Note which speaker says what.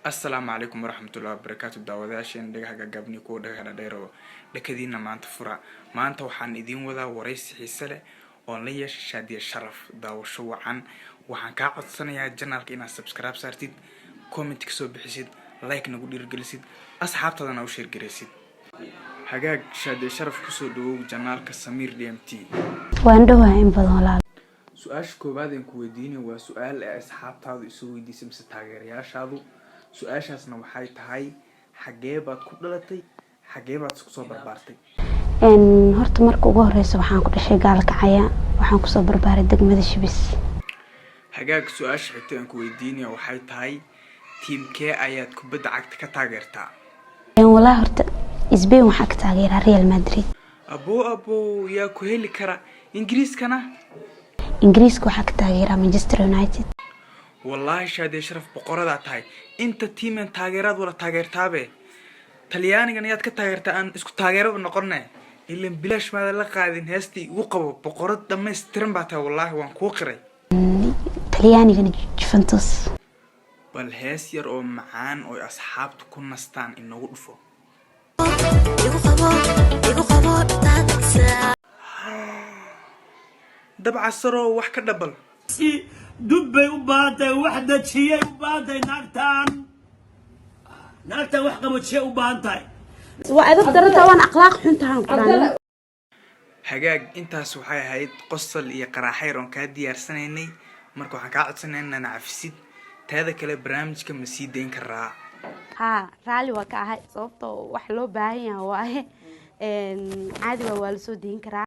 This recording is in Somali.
Speaker 1: السلام عليكم ورحمة الله وبركاته. داوداشين دغه gabni ku dhaga dheero dhakadiina maanta fura maanta waxaan idin wadaa wareysi xiiso leh oo la yeeshay Shaadiye Sharaf daawasho wacan waxaan ka codsanayaa channelka inaad subscribe saartid comment ka soo bixisid like nagu dhiirigelisid asxaabtadana u share gareysid hagaag Shaadiye Sharaf ku soo dhawow channelka Samir DMT
Speaker 2: waan dhawahay in badan walaal
Speaker 1: su'aasha koobaad ee ku weydiinay waa su'aal ay asxaabtaadu isu weydiisay mise taageerayaashaadu su'aashaasna waxay tahay xagee baad ku dhalatay xagee baad isku soo barbaartay
Speaker 2: horta marka ugu horeysa waxaan ku dhashay Gaalkacyo waxaan ku soo barbaaray degmada Shibis
Speaker 1: hagaag su'aasha xigta aan ku weydiinay waxay tahay teamkee ayaad kubadda cagta ka taageertaa
Speaker 2: walaa horta Spain waxaan ka taageeraa Real Madrid
Speaker 1: abo yaa ku heli kara Ingiriiskana
Speaker 2: waxaan ka taageeraa Manchester United
Speaker 1: والله Shaadiye Sharaf boqorada tahay inta team taageerad wala taageertaabe Talyaanigan yaad ka taageertaa aan isku taageerada noqonay ilaa bilaash ma la qaadin heestii ugu qabo boqorad dhameystiran baa tahay wallahi waan ku qiray
Speaker 2: Talyaanigan Juventus
Speaker 1: bal hees yar oo macaan oo asxaabtu ku nastaan inagu dhufo dabca saro wax ka dhabal
Speaker 3: دبي وبانتي وحدة شيء وبانتي ناكتان وحقة شيء وبانتي
Speaker 2: وأدب درتها وأنا أخلاق حنتها قرآن
Speaker 1: hagaag intaas waxay ahayd qosol iyo qaraaxayr oo ka diyaarsanay marka waxaan ka codsanay inaan cafisid taada kale barnaamijka ma sii deyn karaa
Speaker 2: raali waa ka ahay sababtoo wax loo baahan yahay caadi waa la soo deyn karaa